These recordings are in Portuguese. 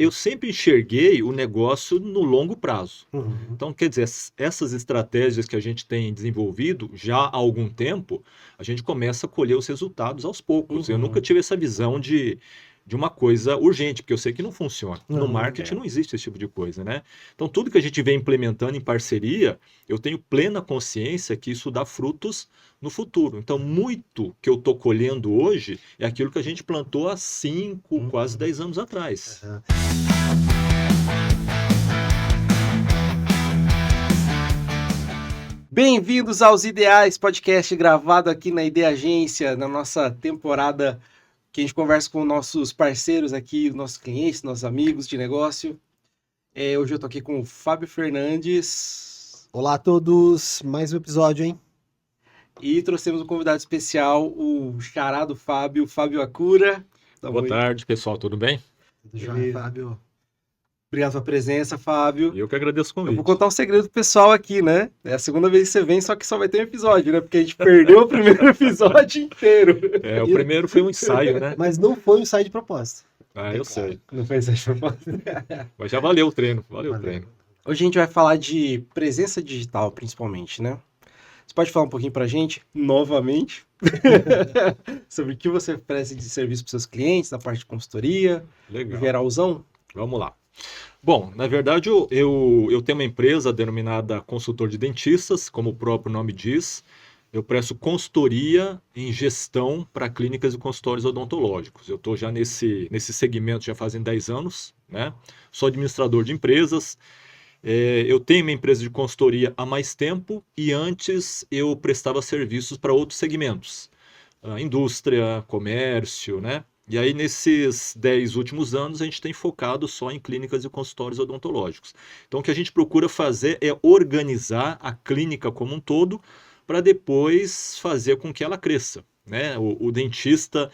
eu sempre enxerguei o negócio no longo prazo. Uhum. Então, quer dizer, essas estratégias que a gente tem desenvolvido já há algum tempo, a gente começa a colher os resultados aos poucos. Eu nunca tive essa visão de uma coisa urgente, porque eu sei que não funciona. No marketing não existe esse tipo de coisa, né? Então, tudo que a gente vem implementando em parceria, eu tenho plena consciência que isso dá frutos no futuro. Então, muito que eu estou colhendo hoje é aquilo que a gente plantou há 5, quase 10 anos atrás. Bem-vindos aos Ideais, podcast gravado aqui na Ideia Agência, na nossa temporada que a gente conversa com nossos parceiros aqui, nossos clientes, nossos amigos de negócio. Hoje eu tô aqui com o Fábio Fernandes. Olá a todos, mais um episódio, hein? E trouxemos um convidado especial, o xará do Fábio, Fábio Akura. Boa tarde, pessoal, tudo bem? Tudo jóia, Fábio? Obrigado pela presença, Fábio. Eu que agradeço o convite. Eu vou contar um segredo pro pessoal aqui, né? É a segunda vez que você vem, só que só vai ter um episódio, né? Porque a gente perdeu o primeiro episódio inteiro. O primeiro foi um ensaio, né? Mas não foi um ensaio de propósito. Eu sei. Não foi ensaio de propósito. Mas já valeu o treino, valeu o treino. Hoje a gente vai falar de presença digital, principalmente, né? Você pode falar um pouquinho pra gente, novamente, sobre o que você oferece de serviço para seus clientes, na parte de consultoria, Legal. geralzão? Vamos lá. Bom, na verdade eu tenho uma empresa denominada Consultor de Dentistas, como o próprio nome diz. Eu presto consultoria em gestão para clínicas e consultórios odontológicos. Eu estou já nesse segmento já fazem 10 anos, né? Sou administrador de empresas. Eu tenho uma empresa de consultoria há mais tempo e antes eu prestava serviços para outros segmentos. Indústria, comércio, né? E aí, nesses 10 últimos anos, a gente tem focado só em clínicas e consultórios odontológicos. Então, o que a gente procura fazer é organizar a clínica como um todo para depois fazer com que ela cresça, né? O dentista,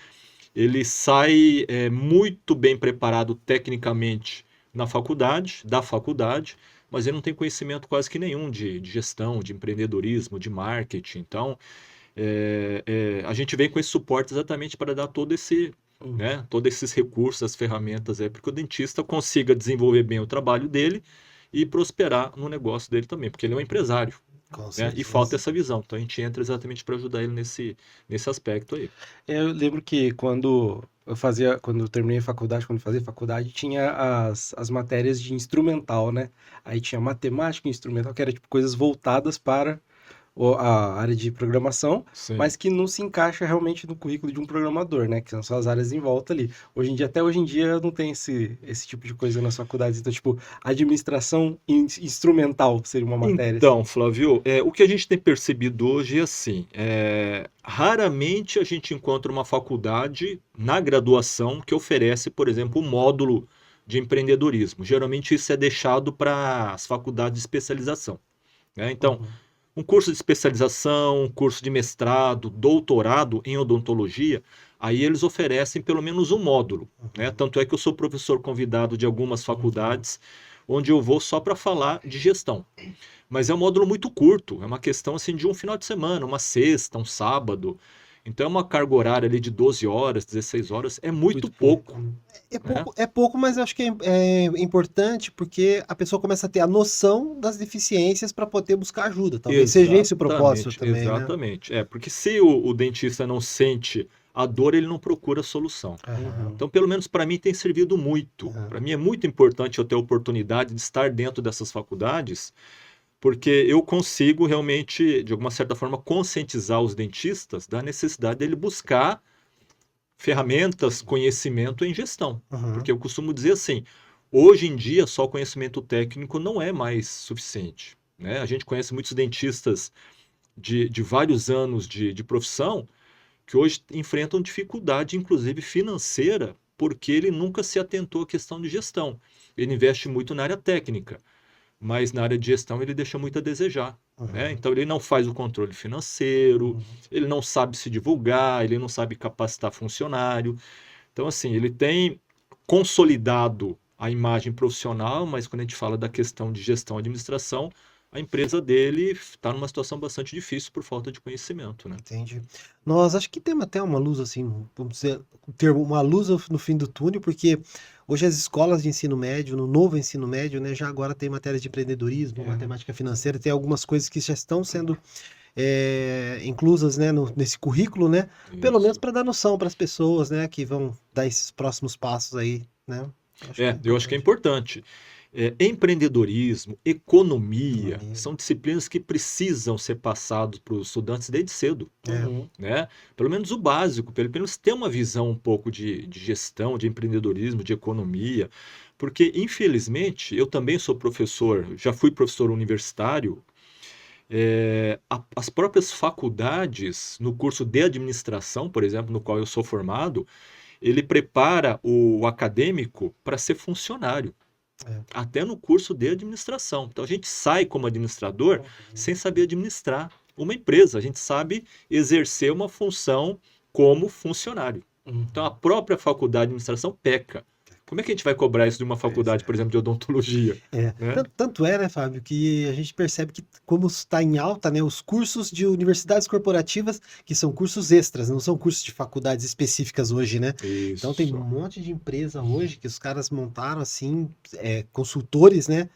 ele sai muito bem preparado tecnicamente da faculdade, mas ele não tem conhecimento quase que nenhum de gestão, de empreendedorismo, de marketing. Então, a gente vem com esse suporte exatamente para dar todo esse... né, todos esses recursos, as ferramentas para que o dentista consiga desenvolver bem o trabalho dele e prosperar no negócio dele também, porque ele é um empresário, né, e falta essa visão. Então a gente entra exatamente para ajudar ele nesse aspecto aí. Eu lembro que quando eu terminei a faculdade, quando eu fazia faculdade, tinha as matérias de instrumental, né? Aí tinha matemática e instrumental, que era tipo coisas voltadas para a área de programação, Sim. mas que não se encaixa realmente no currículo de um programador, né? Que são só as áreas em volta ali. Até hoje em dia, não tem esse tipo de coisa nas faculdades. Então, tipo, administração instrumental seria uma matéria. Então, Flávio, o que a gente tem percebido hoje é assim, raramente a gente encontra uma faculdade na graduação que oferece, por exemplo, um módulo de empreendedorismo. Geralmente isso é deixado para as faculdades de especialização, né? Então, um curso de especialização, um curso de mestrado, doutorado em odontologia, aí eles oferecem pelo menos um módulo, né? Tanto é que eu sou professor convidado de algumas faculdades, onde eu vou só para falar de gestão. Mas é um módulo muito curto, é uma questão assim de um final de semana, uma sexta, um sábado. Então é uma carga horária ali de 12 horas, 16 horas, é muito pouco. É pouco, mas eu acho que é importante porque a pessoa começa a ter a noção das deficiências para poder buscar ajuda. Talvez seja esse o propósito também, exatamente. Né? Porque se o dentista não sente a dor, ele não procura solução. Então, pelo menos para mim tem servido muito. Para mim é muito importante eu ter a oportunidade de estar dentro dessas faculdades, porque eu consigo realmente, de alguma certa forma, conscientizar os dentistas da necessidade dele buscar ferramentas, conhecimento em gestão. Porque eu costumo dizer assim, hoje em dia só conhecimento técnico não é mais suficiente, né? A gente conhece muitos dentistas de vários anos de profissão que hoje enfrentam dificuldade, inclusive financeira, porque ele nunca se atentou à questão de gestão. Ele investe muito na área técnica, mas na área de gestão ele deixa muito a desejar. Né? Então ele não faz o controle financeiro, ele não sabe se divulgar, ele não sabe capacitar funcionário. Então, assim, ele tem consolidado a imagem profissional, mas quando a gente fala da questão de gestão e administração, a empresa dele está numa situação bastante difícil por falta de conhecimento, né? Entendi. Nós acho que temos até uma luz assim, vamos dizer, ter uma luz no fim do túnel, porque Hoje as escolas de ensino médio, no novo ensino médio, né, já agora tem matérias de empreendedorismo, matemática financeira, tem algumas coisas que já estão sendo inclusas, né, nesse currículo, né, pelo menos para dar noção para as pessoas, né, que vão dar esses próximos passos aí, né. Eu acho que é importante. Empreendedorismo, economia, são disciplinas que precisam ser passadas para os estudantes desde cedo, né? Pelo menos o básico, pelo menos ter uma visão um pouco de gestão, de empreendedorismo, de economia, porque infelizmente eu também sou professor, já fui professor universitário. As próprias faculdades, no curso de administração, por exemplo, no qual eu sou formado, ele prepara o acadêmico para ser funcionário. Até no curso de administração. Então a gente sai como administrador sem saber administrar uma empresa. A gente sabe exercer uma função como funcionário. Então a própria faculdade de administração peca. Como é que a gente vai cobrar isso de uma faculdade, por exemplo, de odontologia? Né? Tanto né, Fábio, que a gente percebe que, como está em alta, né, os cursos de universidades corporativas, que são cursos extras, não são cursos de faculdades específicas hoje, né? Isso. Então tem um monte de empresa hoje que os caras montaram, assim, consultores, né,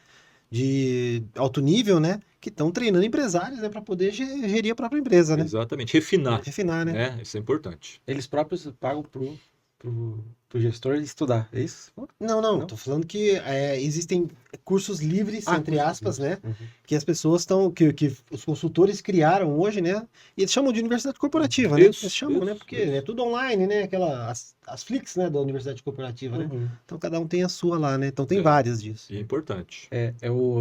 de alto nível, né, que estão treinando empresários, né, para poder gerir a própria empresa, né? Exatamente, refinar. Refinar, né? Isso é importante. Eles próprios pagam pro gestor estudar, é isso? Não. Tô falando que existem cursos livres, entre aspas, né? Que as pessoas estão, que os consultores criaram hoje, né? E eles chamam de universidade corporativa, né? Eles chamam, né? Porque é tudo online, né? As Flix, né? Da universidade corporativa, né? Então cada um tem a sua lá, né? Então tem várias disso. É importante.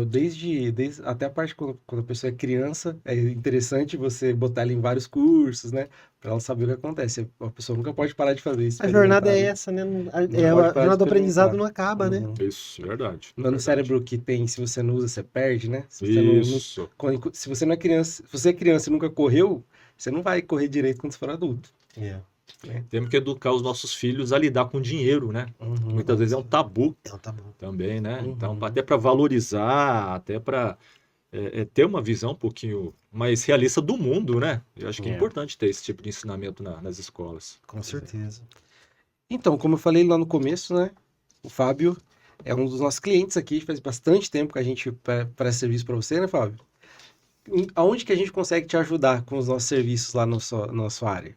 Desde até a parte quando a pessoa é criança, é interessante você botar ela em vários cursos, né? Pra ela saber o que acontece. A pessoa nunca pode parar de fazer isso. A jornada é essa, né? A jornada do aprendizado não acaba, né? Isso, verdade. No cérebro que tem, se você não usa, você perde, né? Se você não é criança, se você é criança e nunca correu, você não vai correr direito quando você for adulto. Temos que educar os nossos filhos a lidar com dinheiro, né? Muitas vezes é um tabu. Também, né? Então, até para valorizar, até para ter uma visão um pouquinho mais realista do mundo, né? Eu acho que é importante ter esse tipo de ensinamento nas escolas. Com certeza. Então, como eu falei lá no começo, né? O Fábio é um dos nossos clientes aqui, faz bastante tempo que a gente presta serviço para você, né, Fábio? Aonde que a gente consegue te ajudar com os nossos serviços lá na sua área?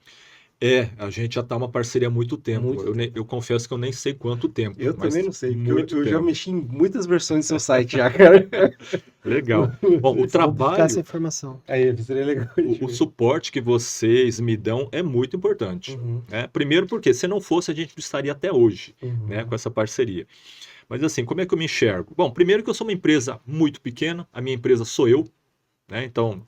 A gente já está uma parceria há muito tempo. Eu confesso que eu nem sei quanto tempo. Eu também não sei, porque eu tempo. já mexi em muitas versões do seu site já, cara. Legal. Bom, o trabalho... essa informação. Seria legal. O suporte que vocês me dão é muito importante. Né? Primeiro porque, se não fosse, a gente estaria até hoje, né, com essa parceria. Mas assim, como é que eu me enxergo? Bom, primeiro que eu sou uma empresa muito pequena, a minha empresa sou eu, né? Então,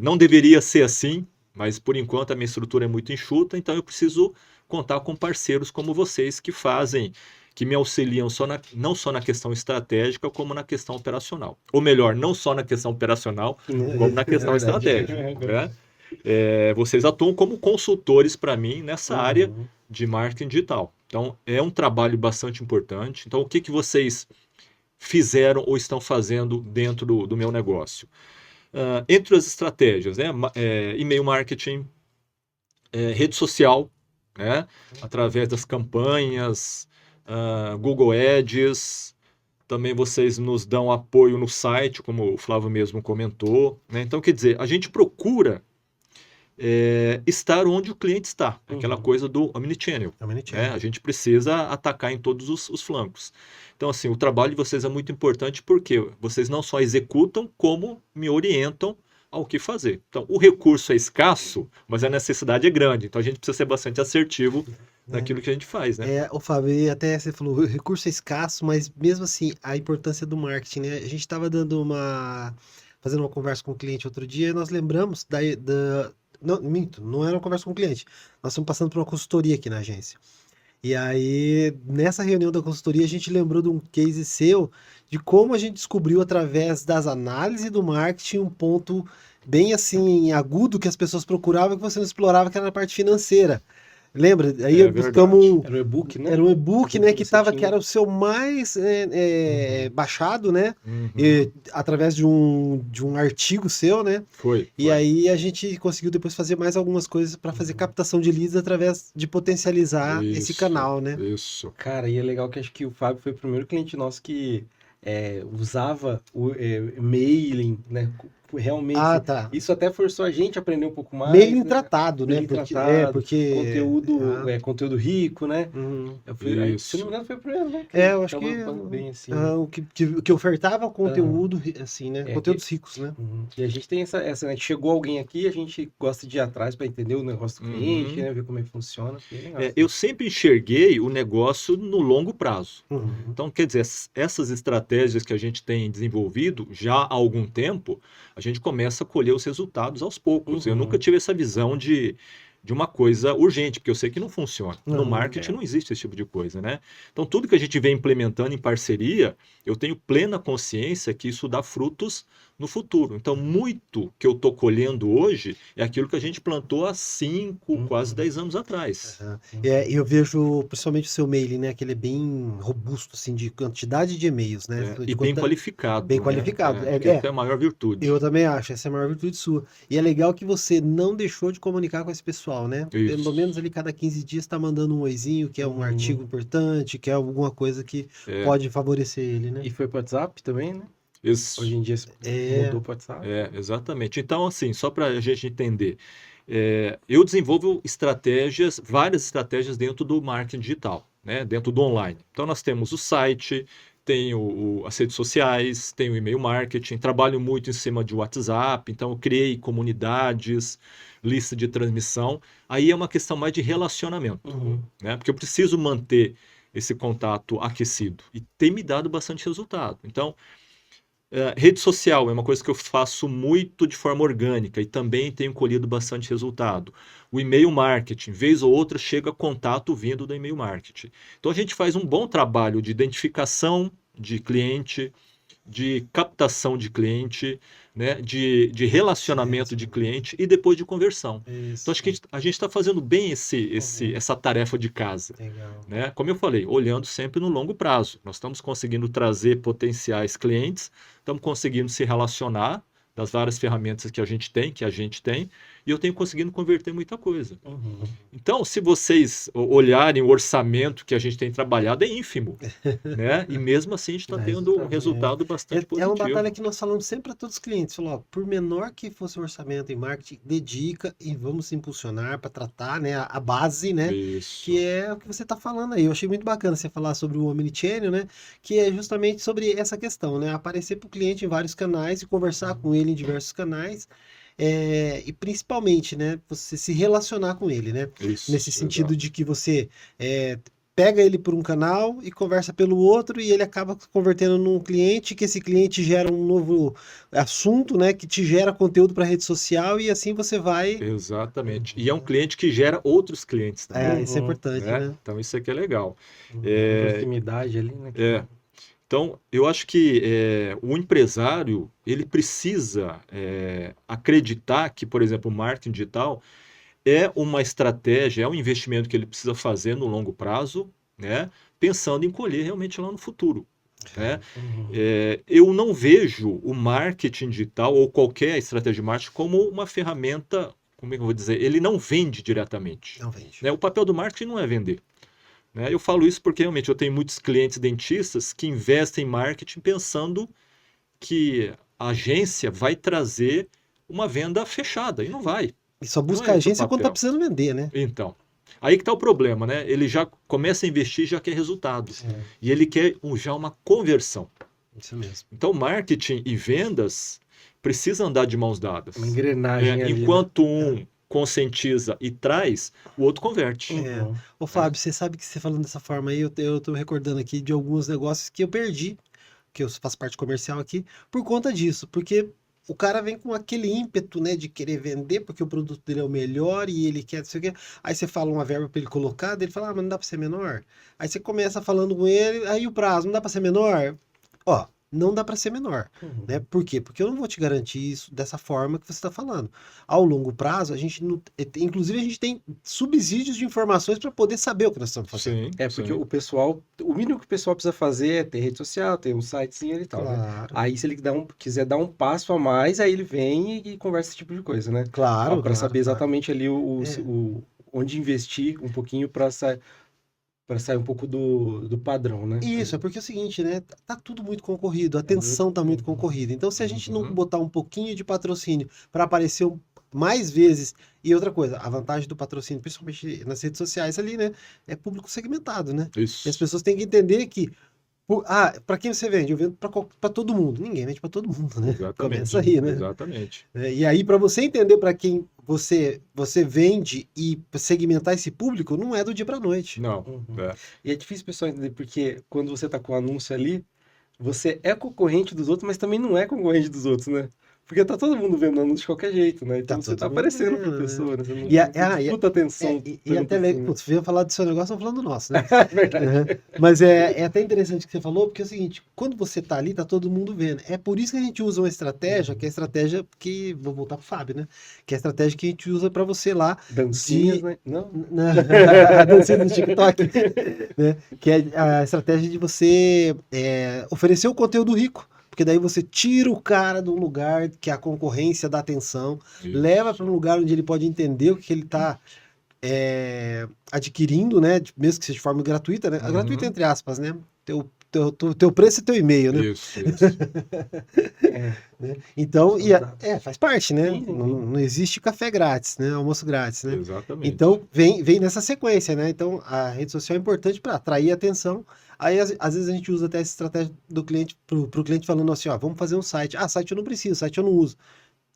não deveria ser assim, mas por enquanto a minha estrutura é muito enxuta, então eu preciso contar com parceiros como vocês que me auxiliam não só na questão estratégica, como na questão operacional. Ou melhor, não só na questão operacional, como na questão estratégica. Né? Vocês atuam como consultores para mim nessa área de marketing digital. Então, é um trabalho bastante importante. Então, o que vocês fizeram ou estão fazendo dentro do meu negócio? Entre as estratégias, né? E-mail marketing, rede social, né? Através das campanhas, Google Ads, também vocês nos dão apoio no site, como o Flávio mesmo comentou, né? Então, quer dizer, a gente procura estar onde o cliente está, aquela coisa do omnichannel. Né? A gente precisa atacar em todos os flancos. Então, assim, o trabalho de vocês é muito importante porque vocês não só executam, como me orientam ao que fazer. Então, o recurso é escasso, mas a necessidade é grande. Então, a gente precisa ser bastante assertivo naquilo que a gente faz, né? O Fábio, até você falou, o recurso é escasso, mas mesmo assim, a importância do marketing, né? A gente estava fazendo uma conversa com o cliente outro dia, e nós lembramos não, minto, não era uma conversa com o cliente. Nós estamos passando por uma consultoria aqui na agência. E aí, nessa reunião da consultoria, a gente lembrou de um case seu, de como a gente descobriu, através das análises do marketing, um ponto bem assim, agudo que as pessoas procuravam, que você não explorava, que era na parte financeira. Lembra? Aí buscamos. Era o e-book, né? Era um e-book, né, que tinha. era o seu mais baixado, né? Uhum. Através de um artigo seu, né? Foi. E aí a gente conseguiu depois fazer mais algumas coisas para fazer captação de leads através de potencializar esse Isso, canal, né? Isso. Cara, e é legal que acho que o Fábio foi o primeiro cliente nosso que usava o mailing, né? Realmente, Ah, assim, tá. isso até forçou a gente a aprender um pouco mais, Mailing né? tratado, né? Mailing Porque, tratado, porque... conteúdo rico, né? Uhum. Aí, se Isso. não me engano, foi o primeiro, né? Eu acho tava que bem assim. o que ofertava conteúdo, assim, né? Conteúdos ricos, né? Uhum. E a gente tem né? Chegou alguém aqui, a gente gosta de ir atrás para entender o negócio do cliente, né? Ver como é que funciona. Bem legal, assim. Eu sempre enxerguei o negócio no longo prazo. Uhum. Então, quer dizer, essas estratégias que a gente tem desenvolvido já há algum tempo, a gente começa a colher os resultados aos poucos. Eu nunca tive essa visão de uma coisa urgente, porque eu sei que não funciona. No marketing não existe esse tipo de coisa, né? Então, tudo que a gente vem implementando em parceria, eu tenho plena consciência que isso dá frutos no futuro. Então, muito que eu estou colhendo hoje é aquilo que a gente plantou há 5, quase 10 anos atrás. Eu vejo principalmente o seu mailing, né? Que ele é bem robusto, assim, de quantidade de e-mails, né? E bem qualificado. Bem né? qualificado. Que essa é a maior virtude. Eu também acho, essa é a maior virtude sua. E é legal que você não deixou de comunicar com esse pessoal, né? Isso. Pelo menos ali cada 15 dias está mandando um oizinho, que é um artigo importante, que é alguma coisa que pode favorecer ele, né? E foi pro WhatsApp também, né? Isso. Hoje em dia mudou pro WhatsApp. Exatamente. Então, assim, só para a gente entender, eu desenvolvo várias estratégias dentro do marketing digital, né? Dentro do online. Então, nós temos o site, tem as redes sociais, tem o e-mail marketing, trabalho muito em cima de WhatsApp, então eu criei comunidades, lista de transmissão. Aí é uma questão mais de relacionamento, né? Porque eu preciso manter esse contato aquecido e tem me dado bastante resultado. Então, rede social é uma coisa que eu faço muito de forma orgânica e também tenho colhido bastante resultado. O e-mail marketing, vez ou outra, chega contato vindo do e-mail marketing. Então a gente faz um bom trabalho de identificação de cliente, de captação de cliente, né, de relacionamento de cliente e depois de conversão. Então acho que a gente está fazendo bem essa tarefa de casa. Né? Como eu falei, olhando sempre no longo prazo. Nós estamos conseguindo trazer potenciais clientes, estamos conseguindo se relacionar das várias ferramentas que a gente tem, e eu tenho conseguido converter muita coisa. Então, se vocês olharem o orçamento que a gente tem trabalhado, é ínfimo. Né? E mesmo assim a gente está tendo um resultado bastante positivo. É uma batalha que nós falamos sempre para todos os clientes. Falou, ó, por menor que fosse o orçamento em marketing, dedica e vamos impulsionar para tratar, né, a base, né? Isso. Que é o que você está falando aí. Eu achei muito bacana você falar sobre o Omnichannel, né? Que é justamente sobre essa questão, né? Aparecer para o cliente em vários canais e conversar com ele em diversos canais. E principalmente, né, você se relacionar com ele, né? Isso, nesse sentido de que você pega ele por um canal e conversa pelo outro e ele acaba convertendo num cliente, que esse cliente gera um novo assunto, né, que te gera conteúdo para rede social e assim você vai... Exatamente. E é um cliente que gera outros clientes também. Isso é importante, né? Então isso aqui é legal. Proximidade ali, né? Então, eu acho que o empresário, ele precisa acreditar que, por exemplo, o marketing digital é uma estratégia, é um investimento que ele precisa fazer no longo prazo, né? Pensando em colher realmente lá no futuro. Né? Eu não vejo o marketing digital ou qualquer estratégia de marketing como uma ferramenta, como é que eu vou dizer, ele não vende diretamente. Não vende. Né? O papel do marketing não é vender. Né? Eu falo isso porque realmente eu tenho muitos clientes dentistas que investem em marketing pensando que a agência vai trazer uma venda fechada, e não vai. E só busca a agência quando tá precisando vender, né? Então, aí que está o problema, né? Ele já começa a investir e já quer resultados. E ele quer já uma conversão. Isso mesmo. Então, marketing e vendas precisam andar de mãos dadas. Uma engrenagem ali, enquanto um conscientiza e traz, o outro converte. Ô Fábio, você sabe que você falando dessa forma aí, eu tô recordando aqui de alguns negócios que eu perdi, que eu faço parte comercial aqui, por conta disso, porque o cara vem com aquele ímpeto, né, de querer vender, porque o produto dele é o melhor e ele quer, não sei o quê. Aí você fala uma verba para ele colocar, daí ele fala, mas não dá para ser menor? Aí você começa falando com ele, aí o prazo, não dá para ser menor? Ó, não dá para ser menor, Uhum. né? Por quê? Porque eu não vou te garantir isso dessa forma que você está falando. Ao longo prazo, a gente não, inclusive a gente tem subsídios de informações para poder saber o que nós estamos fazendo. Sim, É porque sim. o pessoal, o mínimo que o pessoal precisa fazer é ter rede social, ter um sitezinho ali e tal, né? Claro, Aí se ele quiser dar um passo a mais, aí ele vem e conversa esse tipo de coisa, né? claro, Para claro, saber claro. exatamente ali É. onde investir um pouquinho para sair um pouco do padrão, né? Isso, é porque é o seguinte, né? Tá tudo muito concorrido, a atenção tá muito concorrida. Então, se a gente não Uhum. botar um pouquinho de patrocínio para aparecer mais vezes. E outra coisa, a vantagem do patrocínio, principalmente nas redes sociais ali, né? É público segmentado, né? E as Isso. pessoas têm que entender que para quem você vende? Eu vendo para todo mundo. Ninguém vende para todo mundo, né? Começa Exatamente. aí, né? Exatamente. E aí, para você entender para quem você vende e segmentar esse público, não é do dia para noite. Não. Uhum. É. E é difícil o pessoal entender, porque quando você tá com o anúncio ali, você é concorrente dos outros, mas também não é concorrente dos outros, né? Porque tá todo mundo vendo anúncio de qualquer jeito, né? Então Tá você todo tá mundo aparecendo pra vendo, né? pessoa, né? Você não, E, a, não disputa atenção. e até, assim, né? putz, veio falar do seu negócio, estamos falando do nosso, né? É verdade. Uhum. Mas é até interessante o que você falou, porque é o seguinte, quando você tá ali, tá todo mundo vendo. É por isso que a gente usa uma estratégia, que é a estratégia que, vou voltar pro Fábio, né? Que é a estratégia que a gente usa para você lá Dancinhas, de... né? Não. A dancinha do TikTok, né? Que é a estratégia de você oferecer o conteúdo rico. Porque daí você tira o cara de um lugar que a concorrência dá atenção, leva para um lugar onde ele pode entender o que ele está adquirindo, né? Mesmo que seja de forma gratuita, né? Uhum. Gratuita entre aspas, né? Teu preço e teu e-mail, né? Isso, isso. Né? Então, faz parte, né? Sim, sim, Não, sim. não existe café grátis, né? Almoço grátis, né? Exatamente. Então, vem nessa sequência, né? Então, a rede social é importante para atrair atenção. Aí, às vezes, a gente usa até essa estratégia do cliente, pro cliente falando assim, ó, vamos fazer um site. Ah, site eu não preciso, site eu não uso.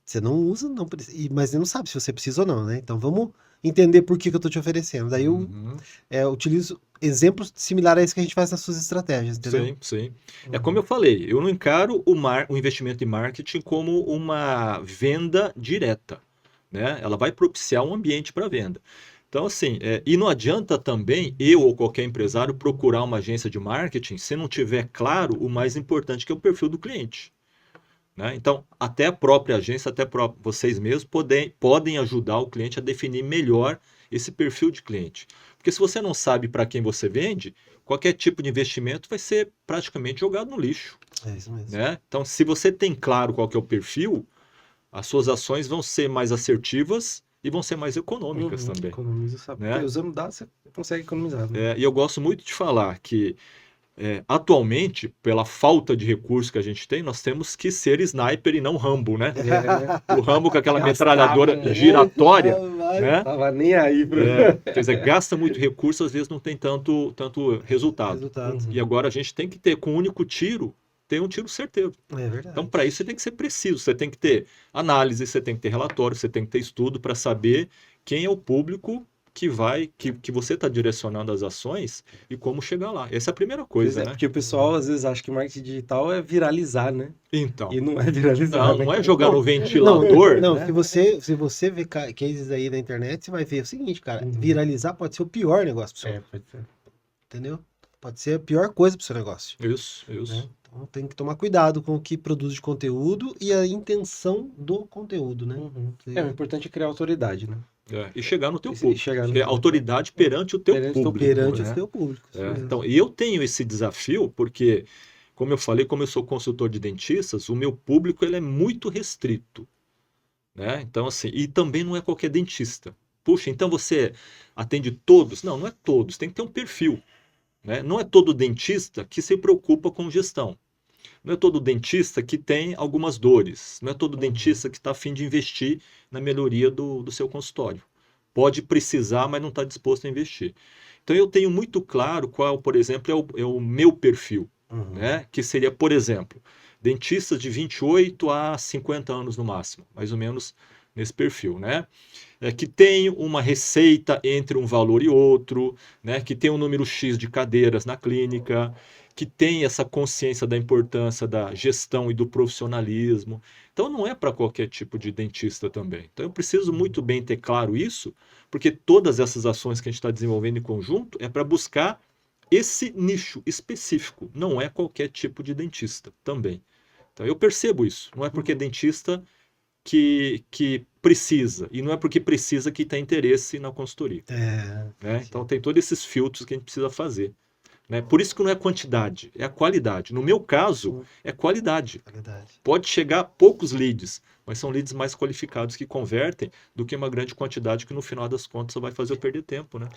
Você não usa, não precisa, mas ele não sabe se você precisa ou não, né? Então, vamos entender por que eu tô te oferecendo. Daí, Uhum. eu utilizo exemplos similares a isso que a gente faz nas suas estratégias, entendeu? Sim, sim. É como eu falei, eu não encaro o investimento em marketing como uma venda direta, né? Ela vai propiciar um ambiente para venda. Então, assim, e não adianta também eu ou qualquer empresário procurar uma agência de marketing se não tiver claro o mais importante, que é o perfil do cliente, né? Então, até a própria agência, vocês mesmos podem ajudar o cliente a definir melhor esse perfil de cliente. Porque se você não sabe para quem você vende, qualquer tipo de investimento vai ser praticamente jogado no lixo, É isso mesmo. né? Então, se você tem claro qual que é o perfil, as suas ações vão ser mais assertivas e vão ser mais econômicas também, Economiza, sabe? né? Porque usando dados você consegue economizar, né? E eu gosto muito de falar que atualmente, pela falta de recursos que a gente tem, nós temos que ser sniper e não Rambo, né? O Rambo com aquela metralhadora giratória, né? Tava nem aí pra... Quer dizer, gasta muito recurso, às vezes não tem tanto resultado. Resultado. E agora a gente tem que ter, com um único tiro, ter um tiro certeiro. É verdade. Então, para isso, você tem que ser preciso, você tem que ter análise, você tem que ter relatório, você tem que ter estudo para saber quem é o público que você está direcionando as ações e como chegar lá. Essa é a primeira coisa, né? Porque o pessoal às vezes acha que marketing digital é viralizar, né? Então, E não é viralizar, não né? é jogar no ventilador. Não, né? se você ver cases aí na internet, você vai ver o seguinte, cara, Uhum. viralizar pode ser o pior negócio pro seu, Pode ser. entendeu? Pode ser a pior coisa pro seu negócio. Isso. Né? Então tem que tomar cuidado com o que produz de conteúdo e a intenção do conteúdo, né? Uhum. O importante é criar autoridade, né? E chegar no teu E público. chegar no Ter teu autoridade perante o teu Perante o teu público. Perante né? o seu público. isso mesmo. Então, e eu tenho esse desafio porque, como eu falei, como eu sou consultor de dentistas, o meu público ele é muito restrito. Né? Então, assim, e também não é qualquer dentista. Puxa, então você atende todos? Não, não é todos, tem que ter um perfil. Né? Não é todo dentista que se preocupa com gestão. Não é todo dentista que tem algumas dores. Não é todo dentista que está a fim de investir na melhoria do seu consultório. Pode precisar, mas não está disposto a investir. Então eu tenho muito claro qual, por exemplo, é o meu perfil. Uhum. Né? Que seria, por exemplo, dentistas de 28 a 50 anos no máximo. Mais ou menos nesse perfil. Né? Que tem uma receita entre um valor e outro, né? Que tem um número X de cadeiras na clínica, que tem essa consciência da importância da gestão e do profissionalismo. Então não é para qualquer tipo de dentista também. Então eu preciso muito bem ter claro isso, porque todas essas ações que a gente está desenvolvendo em conjunto é para buscar esse nicho específico não é qualquer tipo de dentista também. Então eu percebo isso. Não é porque é dentista que precisa, e não é porque precisa que tem interesse na consultoria. Né? Então tem todos esses filtros que a gente precisa fazer. Né? Por isso que não é quantidade, é a qualidade. No meu caso, é qualidade. Pode chegar a poucos leads, mas são leads mais qualificados que convertem do que uma grande quantidade que no final das contas só vai fazer eu perder tempo, né?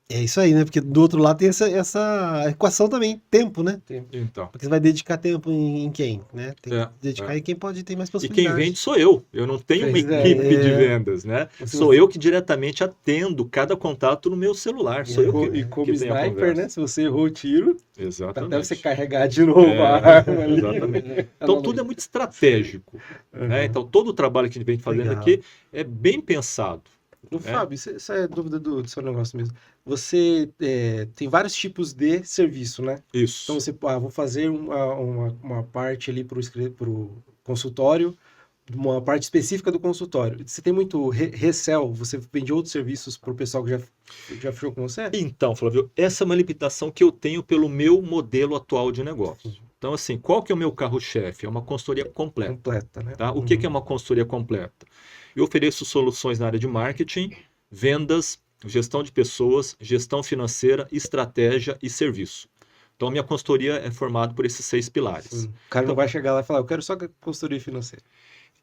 É isso aí, né? Porque do outro lado tem essa equação também, tempo, né? Então. Porque você vai dedicar tempo em quem, né? Tem que dedicar em quem pode ter mais E possibilidades. quem vende sou eu. Eu não tenho uma equipe de vendas, né? Sou eu que diretamente atendo cada contato no meu celular. Sou eu que como tenho a sniper, conversa. né? Se você errou o tiro, Exatamente. até você carregar de novo a arma ali. Exatamente. Então tudo é muito estratégico. Né? Então todo o trabalho que a gente vem fazendo aqui é bem pensado. Fábio, isso é dúvida do seu negócio mesmo. Você tem vários tipos de serviço, né? Isso. Então você, vou fazer uma parte ali para o consultório, uma parte específica do consultório. Você tem muito resell? Você vende outros serviços para o pessoal que já fechou com você? Então, Flávio, essa é uma limitação que eu tenho pelo meu modelo atual de negócio. Então, assim, qual que é o meu carro-chefe? É uma consultoria completa. Completa, né? Tá? O que é uma consultoria completa? Eu ofereço soluções na área de marketing, vendas, gestão de pessoas, gestão financeira, estratégia e serviço. Então, a minha consultoria é formada por esses 6 pilares. O cara não vai chegar lá e falar, eu quero só consultoria financeira.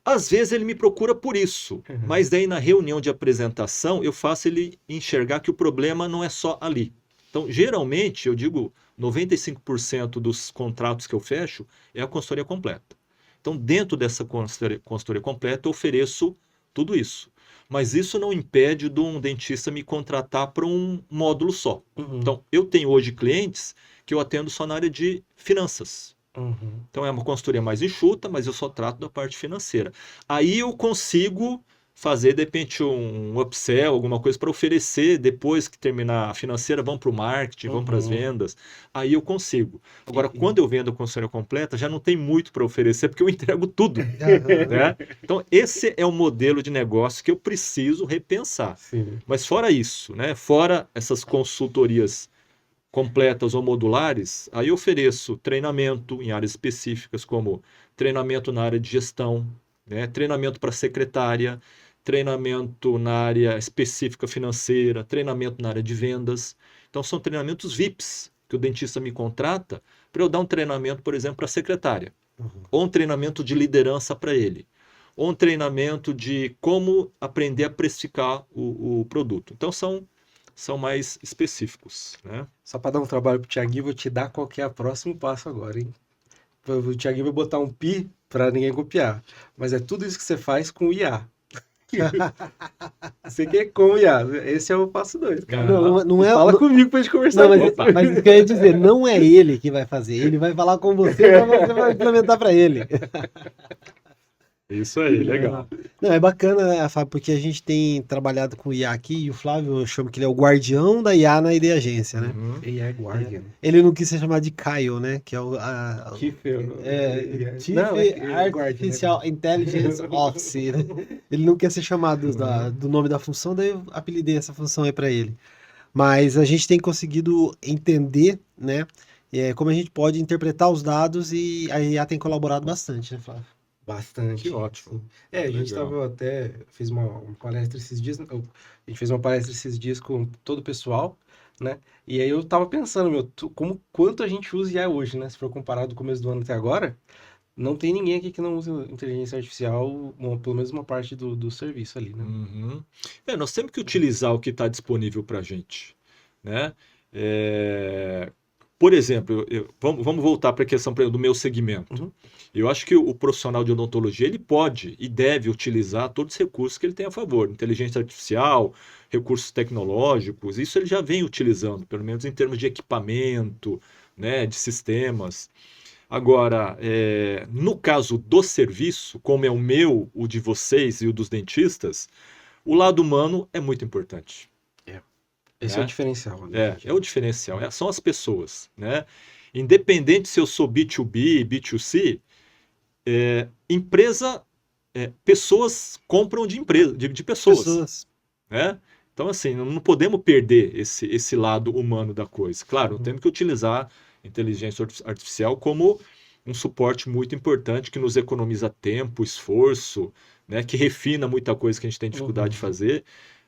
Às vezes ele me procura por isso, mas daí na reunião de apresentação eu faço ele enxergar que o problema não é só ali. Então, geralmente, eu digo 95% dos contratos que eu fecho é a consultoria completa. Então, dentro dessa consultoria completa, eu ofereço tudo isso. Mas isso não impede de um dentista me contratar para um módulo só. Então, eu tenho hoje clientes que eu atendo só na área de finanças. Então, é uma consultoria mais enxuta, mas eu só trato da parte financeira. Aí eu consigo fazer, de repente, um upsell, alguma coisa para oferecer, depois que terminar a financeira, vão para o marketing, vão para as vendas. Aí eu consigo. Agora, quando eu vendo a consultoria completa, já não tem muito para oferecer, porque eu entrego tudo. Né? Então, esse é o modelo de negócio que eu preciso repensar. Sim. Mas fora isso, né? Fora essas consultorias completas ou modulares, aí eu ofereço treinamento em áreas específicas, como treinamento na área de gestão, né? Treinamento para secretária, treinamento na área específica financeira, treinamento na área de vendas. Então, são treinamentos VIPs que o dentista me contrata para eu dar um treinamento, por exemplo, para a secretária, ou um treinamento de liderança para ele, ou um treinamento de como aprender a precificar o produto. Então, são mais específicos, né? Só para dar um trabalho pro Thiaguinho, vou te dar qual que é o próximo passo agora, hein? O Thiaguinho vai botar um pi para ninguém copiar. Mas é tudo isso que você faz com o IA. Você quer com o IA. Esse é o passo 2. Não é, Fala comigo pra gente conversar. Mas isso que eu ia dizer, não é ele que vai fazer. Ele vai falar com você e você vai implementar para ele. Isso aí, legal. Não, é bacana, né, Fábio, porque a gente tem trabalhado com o IA aqui e o Flávio, eu chamo que ele é o guardião da IA na Ideia Agência, né? AI Guardian. Ele não quis ser chamado de Caio, né? Que é o Chief Artificial Intelligence Office, né? Ele não quer ser chamado do nome da função, daí eu apelidei essa função aí para ele. Mas a gente tem conseguido entender, né? Como a gente pode interpretar os dados e a IA tem colaborado bastante, né, Flávio? Bastante. Que ótimo. A gente fez uma palestra esses dias, a gente fez uma palestra esses dias com todo o pessoal, né? E aí eu tava pensando, quanto a gente usa IA hoje, né? Se for comparado do começo do ano até agora, não tem ninguém aqui que não usa inteligência artificial, pelo menos uma parte do serviço ali, né? Nós temos que utilizar o que está disponível para a gente, né? Por exemplo, vamos voltar para a questão do meu segmento. Eu acho que o profissional de odontologia ele pode e deve utilizar todos os recursos que ele tem a favor. Inteligência artificial, recursos tecnológicos, isso ele já vem utilizando, pelo menos em termos de equipamento, né, de sistemas. Agora, no caso do serviço, como é o meu, o de vocês e o dos dentistas, o lado humano é muito importante. Esse é o diferencial. Né? É o diferencial, são as pessoas, né? Independente se eu sou B2B, B2C, pessoas compram de pessoas. Né? Então, assim, não podemos perder esse lado humano da coisa. Claro, temos que utilizar a inteligência artificial como um suporte muito importante que nos economiza tempo, esforço, né, que refina muita coisa que a gente tem dificuldade de fazer,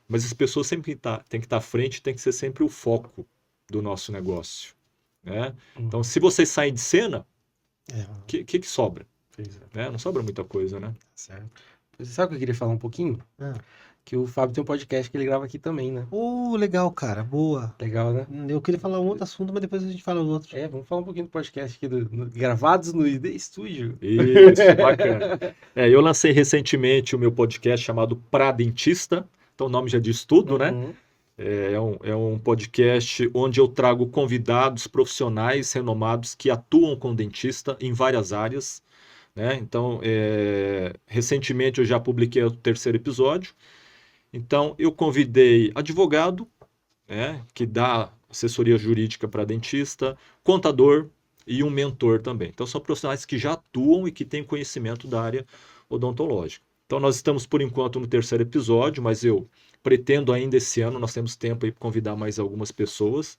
mas as pessoas sempre têm que estar à frente, tem que ser sempre o foco do nosso negócio, né? Então, se vocês saem de cena, o que sobra? Né? Não sobra muita coisa, né? Certo. Você sabe o que eu queria falar um pouquinho? Que o Fábio tem um podcast que ele grava aqui também, né? Legal, cara. Boa. Legal, né? Eu queria falar um outro assunto, mas depois a gente fala do outro. Vamos falar um pouquinho do podcast aqui, gravados no ID Studio. Isso, bacana. Eu lancei recentemente o meu podcast chamado Pra Dentista, então o nome já diz tudo, né? É um podcast onde eu trago convidados profissionais renomados que atuam com dentista em várias áreas, né? Então, recentemente eu já publiquei o 3º episódio. Então, eu convidei advogado, né, que dá assessoria jurídica para dentista, contador e um mentor também. Então, são profissionais que já atuam e que têm conhecimento da área odontológica. Então, nós estamos, por enquanto, no 3º episódio, mas eu pretendo ainda esse ano, nós temos tempo aí para convidar mais algumas pessoas.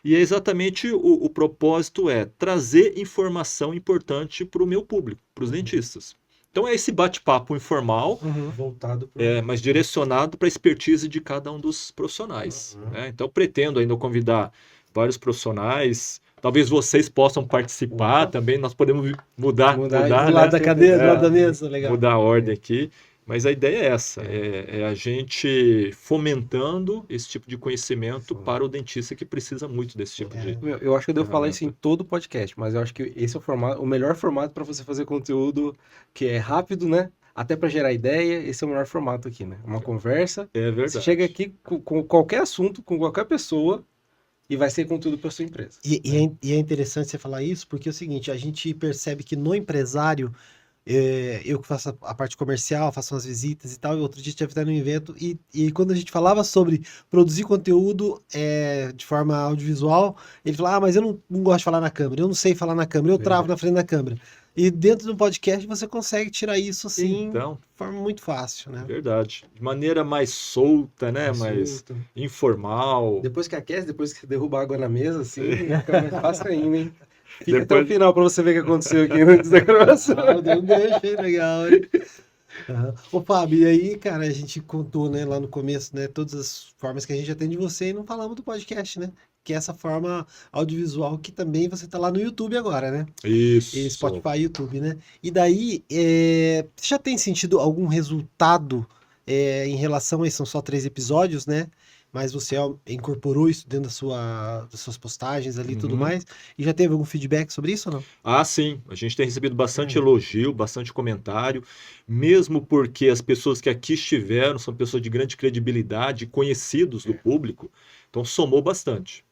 E é exatamente o propósito é trazer informação importante para o meu público, para os dentistas. Então é esse bate-papo informal, voltado mas direcionado para a expertise de cada um dos profissionais. Né? Então pretendo ainda convidar vários profissionais. Talvez vocês possam participar também. Nós podemos mudar do né? lado da cadeira, do lado da mesa, legal. Mudar a ordem aqui. Mas a ideia é essa, é a gente fomentando esse tipo de conhecimento para o dentista que precisa muito desse tipo de... Eu acho que eu devo falar isso em todo o podcast, mas eu acho que esse é o melhor formato para você fazer conteúdo que é rápido, né? Até para gerar ideia, esse é o melhor formato aqui, né? Uma conversa. É verdade. Você chega aqui com qualquer assunto, com qualquer pessoa, e vai ser conteúdo para sua empresa. E é interessante você falar isso, porque é o seguinte, a gente percebe que no empresário, eu que faço a parte comercial, faço umas visitas e tal, e outro dia tive até no evento, e quando a gente falava sobre produzir conteúdo de forma audiovisual, ele falava, mas eu não gosto de falar na câmera, eu não sei falar na câmera, eu travo na frente da câmera. E dentro do podcast você consegue tirar isso assim, de forma muito fácil, né? Verdade. De maneira mais solta, né? Mais informal. Depois que aquece, depois que derruba água na mesa, assim, fica mais fácil ainda, hein? Fica até o final pra você ver o que aconteceu aqui antes da gravação. Deu um gancho, hein? Legal, hein? Ô, Fábio, e aí, cara, a gente contou, né, lá no começo, né, todas as formas que a gente atende você e não falamos do podcast, né? Que é essa forma audiovisual que também você tá lá no YouTube agora, né? Isso. E Spotify e YouTube, né? E daí, você já tem sentido algum resultado em relação a isso? São só 3 episódios, né? Mas você incorporou isso dentro das suas postagens ali e tudo mais. E já teve algum feedback sobre isso ou não? Ah, sim. A gente tem recebido bastante elogio, bastante comentário, mesmo porque as pessoas que aqui estiveram são pessoas de grande credibilidade, conhecidos do público, então somou bastante,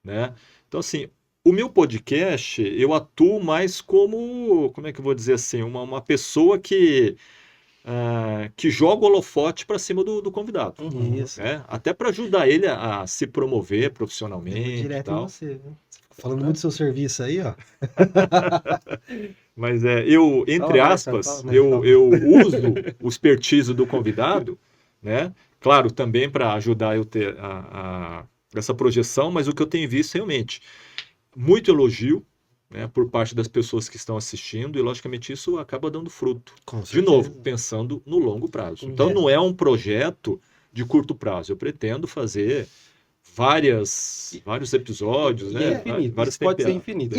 né? Então, assim, o meu podcast, eu atuo mais como é que eu vou dizer assim, uma pessoa que joga o holofote para cima do convidado. Isso. Né? Até para ajudar ele a se promover profissionalmente. Direto e tal. em você, viu? Falando muito do seu serviço aí, ó. Mas eu, entre aspas, eu uso o expertise do convidado, né? Claro, também para ajudar eu ter essa projeção, mas o que eu tenho visto realmente, muito elogio, né, por parte das pessoas que estão assistindo, e logicamente isso acaba dando fruto. De novo, pensando no longo prazo. Então não é um projeto de curto prazo. Eu pretendo fazer vários episódios, né? Várias pode ser infinito.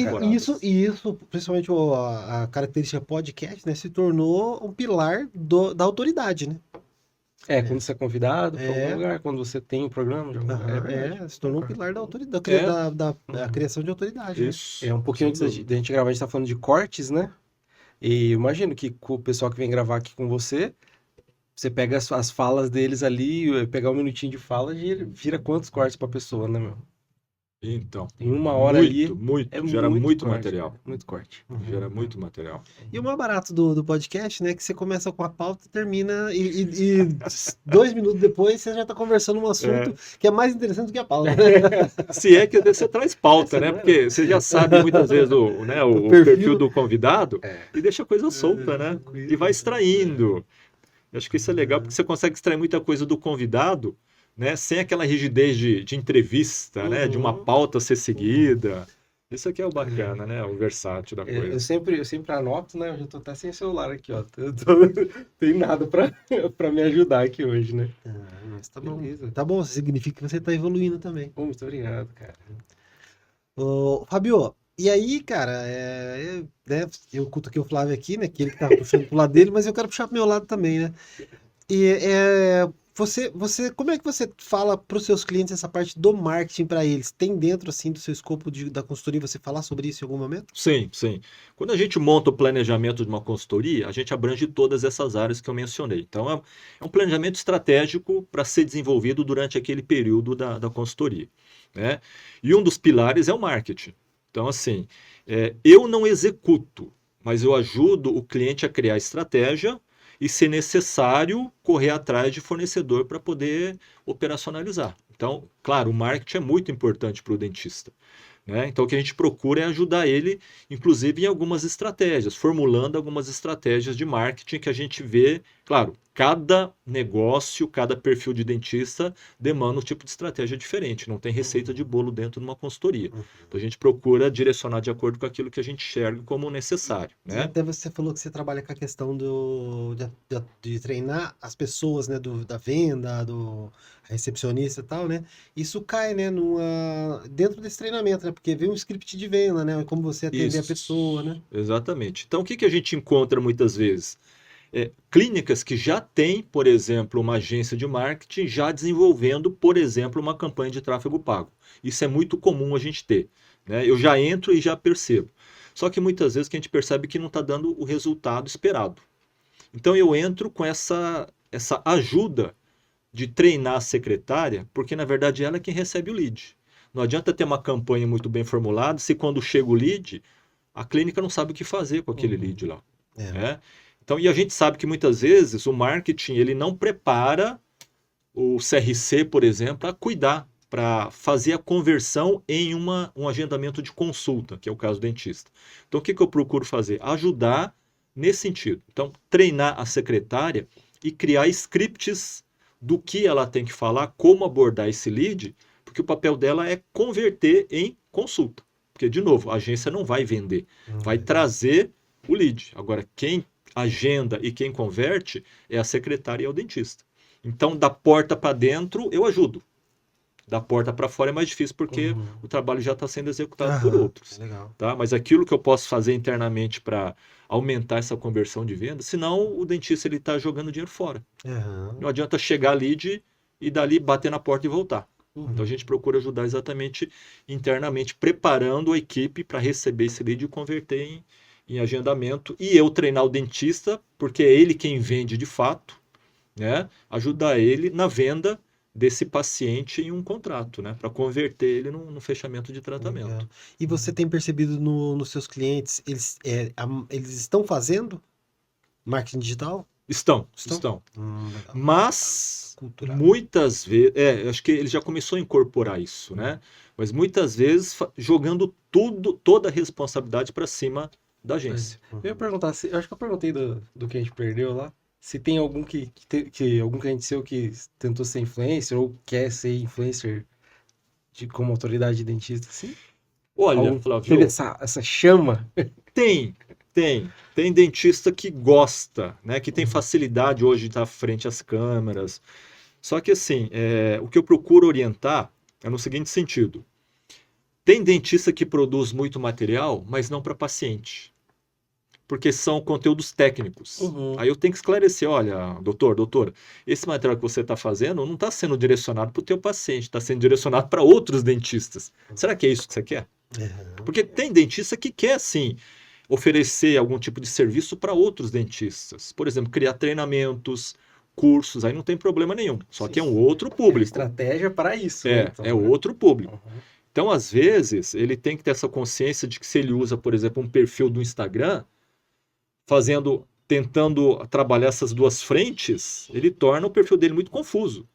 E isso, principalmente a característica podcast, né, se tornou um pilar da autoridade, né? Quando você é convidado para algum lugar, quando você tem um programa de algum lugar. Se tornou um pilar da autoridade, da criação de autoridade. Isso. Um pouquinho antes da gente gravar, a gente tá falando de cortes, né? E eu imagino que o pessoal que vem gravar aqui com você pega as falas deles ali, pegar um minutinho de fala e vira quantos cortes pra pessoa, né, meu? Então, em 1 hora gera muito corte, material. Muito corte. Gera muito material. E o mais barato do podcast, né, que você começa com a pauta e termina, e 2 minutos depois você já tá conversando um assunto que é mais interessante do que a pauta. Se é que você traz pauta, né? Porque você já sabe muitas vezes o perfil do convidado e deixa a coisa solta, né? E vai extraindo. Eu acho que isso é legal porque você consegue extrair muita coisa do convidado, né? Sem aquela rigidez de entrevista, né? De uma Uhum. pauta a ser seguida. Isso aqui é o bacana, né? O versátil da Eu coisa. sempre anoto, né? Eu já tô até sem celular aqui, ó. Tem nada pra me ajudar aqui hoje, né? Mas tá bom. Beleza. Tá bom, significa que você tá evoluindo também. Pô, muito obrigado, cara. Ô, Fabio, e aí, cara, né, eu cutuquei o Flávio aqui, né, que ele que tava puxando pro lado dele, mas eu quero puxar pro meu lado também, né? E como é que você fala pros seus clientes essa parte do marketing para eles? Tem dentro, assim, do seu escopo da consultoria você falar sobre isso em algum momento? Sim, sim. Quando a gente monta o planejamento de uma consultoria, a gente abrange todas essas áreas que eu mencionei. Então, é um planejamento estratégico para ser desenvolvido durante aquele período da consultoria, né? E um dos pilares é o marketing. Então, assim, eu não executo, mas eu ajudo o cliente a criar estratégia e, se necessário, correr atrás de fornecedor para poder operacionalizar. Então, claro, o marketing é muito importante para o dentista, né? Então, o que a gente procura é ajudar ele, inclusive em algumas estratégias, formulando algumas estratégias de marketing que a gente vê. Claro, cada negócio, cada perfil de dentista demanda um tipo de estratégia diferente. Não tem receita de bolo dentro de uma consultoria. Então, a gente procura direcionar de acordo com aquilo que a gente enxerga como necessário, E né? até você falou que você trabalha com a questão de treinar as pessoas, né, da venda, do recepcionista e tal, né? Isso cai, né, dentro desse treinamento, né? Porque vem um script de venda, né? Como você atender a pessoa, Isso, né? exatamente. Então, o que a gente encontra muitas vezes? Clínicas que já têm, por exemplo, uma agência de marketing já desenvolvendo, por exemplo, uma campanha de tráfego pago. Isso é muito comum a gente ter, né? Eu já entro e já percebo. Só que muitas vezes que a gente percebe que não está dando o resultado esperado. Então eu entro com essa ajuda de treinar a secretária, porque na verdade ela é quem recebe o lead. Não adianta ter uma campanha muito bem formulada se quando chega o lead, a clínica não sabe o que fazer com aquele lead lá, É. né? Então, e a gente sabe que muitas vezes o marketing ele não prepara o CRC, por exemplo, a cuidar, para fazer a conversão em um agendamento de consulta, que é o caso do dentista. Então, o que eu procuro fazer? Ajudar nesse sentido. Então, treinar a secretária e criar scripts do que ela tem que falar, como abordar esse lead, porque o papel dela é converter em consulta. Porque, de novo, a agência não vai vender, vai trazer o lead. Agora, quem agenda e quem converte é a secretária e é o dentista. Então, da porta para dentro, eu ajudo. Da porta para fora é mais difícil porque o trabalho já está sendo executado por outros. Legal. Tá? Mas aquilo que eu posso fazer internamente para aumentar essa conversão de venda, senão o dentista está jogando dinheiro fora. Não adianta chegar lead e dali bater na porta e voltar. Então a gente procura ajudar exatamente internamente, preparando a equipe para receber esse lead e converter em agendamento. E eu treinar o dentista, porque é ele quem vende de fato, né? Ajudar ele na venda desse paciente em um contrato, né? Para converter ele no fechamento de tratamento. Legal. E você tem percebido nos seus clientes, eles estão fazendo marketing digital? Estão. Legal. Mas Cultural. muitas vezes, acho que ele já começou a incorporar isso, né? Mas muitas vezes jogando toda a responsabilidade para cima da agência. Eu ia perguntar, eu acho que eu perguntei do que a gente perdeu lá. Se tem algum algum cliente seu que tentou ser influencer ou quer ser influencer como autoridade de dentista, assim? Olha, Flávio, Teve essa chama? Tem dentista que gosta, né? Que tem facilidade hoje de estar frente às câmeras. Só que assim, o que eu procuro orientar é no seguinte sentido. Tem dentista que produz muito material, mas não para paciente. Porque são conteúdos técnicos. Aí eu tenho que esclarecer, olha, doutora, esse material que você está fazendo não está sendo direcionado para o teu paciente, está sendo direcionado para outros dentistas. Será que é isso que você quer? Porque tem dentista que quer, sim, oferecer algum tipo de serviço para outros dentistas. Por exemplo, criar treinamentos, cursos, aí não tem problema nenhum. Só que é um outro público. Estratégia para isso. Né, então, outro público. Então, às vezes, ele tem que ter essa consciência de que se ele usa, por exemplo, um perfil do Instagram, tentando trabalhar essas duas frentes, ele torna o perfil dele muito confuso.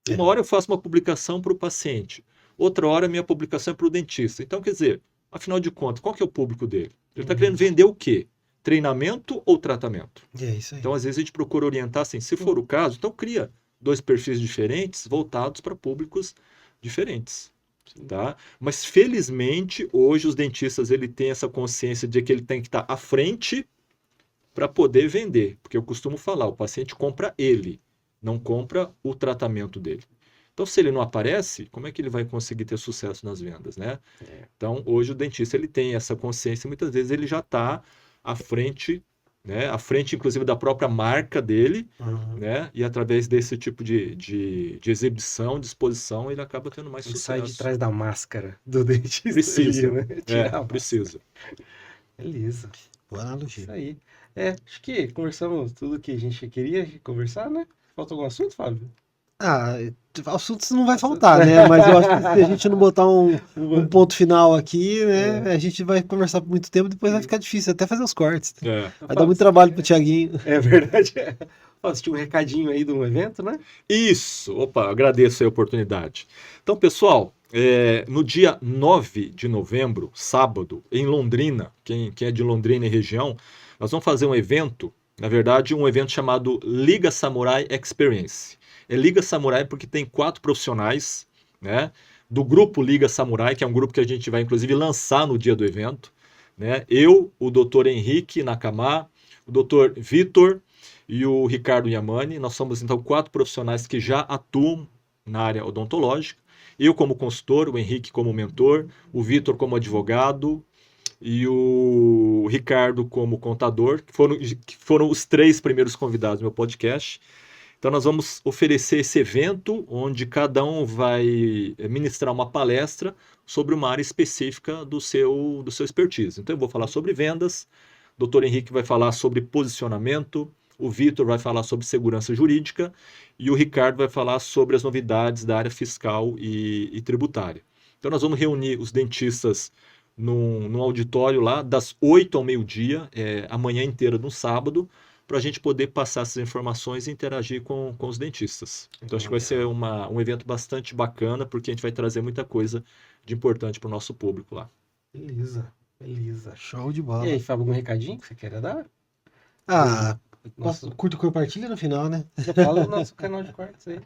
Uma hora eu faço uma publicação para o paciente, outra hora minha publicação é para o dentista. Então, quer dizer, afinal de contas, qual que é o público dele? Ele está querendo vender o quê? Treinamento ou tratamento? É isso aí. Então, às vezes, a gente procura orientar assim, se for o caso, então cria dois perfis diferentes, voltados para públicos diferentes. Tá? Mas felizmente hoje os dentistas ele tem essa consciência de que ele tem que estar à frente para poder vender, porque eu costumo falar, o paciente compra ele, não compra o tratamento dele. Então, se ele não aparece, como é que ele vai conseguir ter sucesso nas vendas, né? Então, hoje o dentista ele tem essa consciência, muitas vezes ele já está à frente, né? À frente, inclusive, da própria marca dele, né? E através desse tipo de exibição, de exposição, ele acaba tendo mais Ele sucesso. sai de trás da máscara do dentista. Precisa, né? Tirar a máscara. precisa. Beleza. Boa analogia. Isso aí. Acho que conversamos tudo que a gente queria conversar, né? Falta algum assunto, Fábio? Assuntos não vai faltar, né? Mas eu acho que se a gente não botar um ponto final aqui, né? A gente vai conversar por muito tempo, depois vai ficar difícil até fazer os cortes. Vai dar muito trabalho pro Thiaguinho. É verdade. Você tinha um recadinho aí de um evento, né? Isso! Opa, agradeço a oportunidade. Então, pessoal, no dia 9 de novembro, sábado, em Londrina, quem é de Londrina e região, nós vamos fazer um evento, na verdade, um evento chamado Liga Samurai Experience. É Liga Samurai porque tem 4 profissionais, né, do grupo Liga Samurai, que é um grupo que a gente vai, inclusive, lançar no dia do evento. Né? Eu, o Dr. Henrique Nakama, o Dr. Vitor e o Ricardo Yamani. Nós somos, então, 4 profissionais que já atuam na área odontológica. Eu como consultor, o Henrique como mentor, o Vitor como advogado e o Ricardo como contador, que foram os 3 primeiros convidados do meu podcast. Então nós vamos oferecer esse evento onde cada um vai ministrar uma palestra sobre uma área específica do seu expertise. Então eu vou falar sobre vendas, o Dr. Henrique vai falar sobre posicionamento, o Vitor vai falar sobre segurança jurídica e o Ricardo vai falar sobre as novidades da área fiscal e tributária. Então nós vamos reunir os dentistas num auditório lá das 8 ao meio-dia, a manhã inteira no sábado, para a gente poder passar essas informações e interagir com os dentistas. Então, acho que vai ser um evento bastante bacana, porque a gente vai trazer muita coisa de importante para o nosso público lá. Beleza. Show de bola. E aí, Fábio, algum recadinho que você queira dar? Curta e compartilha no final, né? Já fala no nosso canal de cortes aí.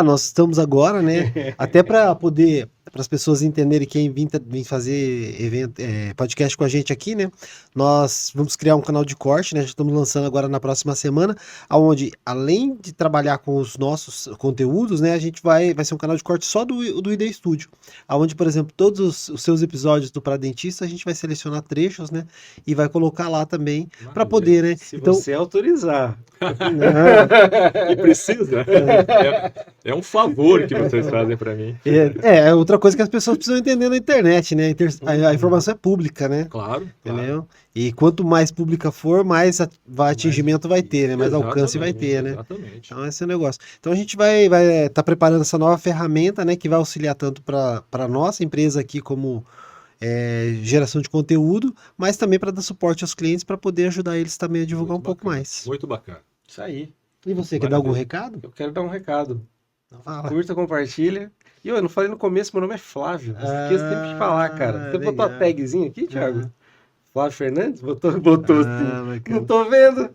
Nós estamos agora, né? Até para poder, para as pessoas entenderem quem vem fazer evento, podcast com a gente aqui, né? Nós vamos criar um canal de corte, né? Já estamos lançando agora na próxima semana, onde além de trabalhar com os nossos conteúdos, né? A gente vai ser um canal de corte só do ID Studio, onde, por exemplo, todos os seus episódios do Pra Dentista, a gente vai selecionar trechos, né? E vai colocar lá também para poder, né? Se você autorizar. E precisa. É um favor que vocês fazem para mim. É outra coisa que as pessoas precisam entender na internet, né? A informação é pública, né? Claro. Entendeu? E quanto mais pública for, mais atingimento vai ter, né? Mais alcance vai ter, né? Exatamente. Então esse é o negócio. Então a gente vai estar preparando essa nova ferramenta, né? Que vai auxiliar tanto para a nossa empresa aqui como geração de conteúdo, mas também para dar suporte aos clientes para poder ajudar eles também a divulgar Muito um pouco bacana. mais. Muito bacana. Isso aí. E você, quer dar algum recado? Eu quero dar um recado. Fala. Curta, compartilha. E eu não falei no começo, meu nome é Flávio. Esqueci sempre de falar, cara. Você botou a tagzinha aqui, Thiago? Flávio Fernandes? Botou sim. Não tô vendo.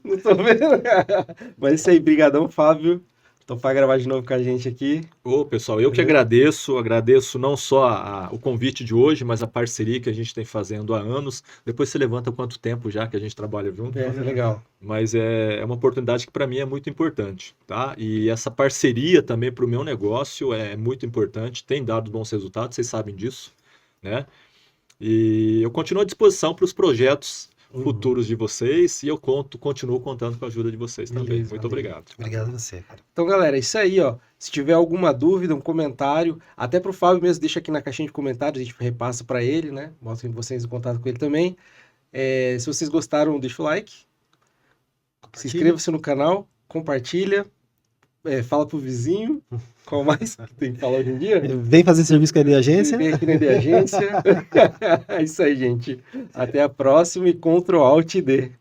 Mas isso aí, brigadão, Fábio. Topar gravar de novo com a gente aqui. Pessoal, eu que agradeço não só o convite de hoje, mas a parceria que a gente tem fazendo há anos. Depois você levanta quanto tempo já que a gente trabalha junto. É legal. Mas é uma oportunidade que para mim é muito importante, tá? E essa parceria também para o meu negócio é muito importante, tem dado bons resultados, vocês sabem disso, né? E eu continuo à disposição para os projetos futuros de vocês e eu continuo contando com a ajuda de vocês também. Muito obrigado. Obrigado a você, cara. Então, galera, é isso aí, ó. Se tiver alguma dúvida, um comentário, até pro Fábio mesmo, deixa aqui na caixinha de comentários, a gente repassa para ele, né? Mostrem vocês em contato com ele também. Se vocês gostaram, deixa o like. Se inscreva-se no canal, compartilha, fala pro vizinho. Qual mais que tem que falar hoje em dia? Vem fazer serviço com a ID Agência. Vem aqui na ID Agência. É isso aí, gente. Até a próxima e Ctrl Alt D.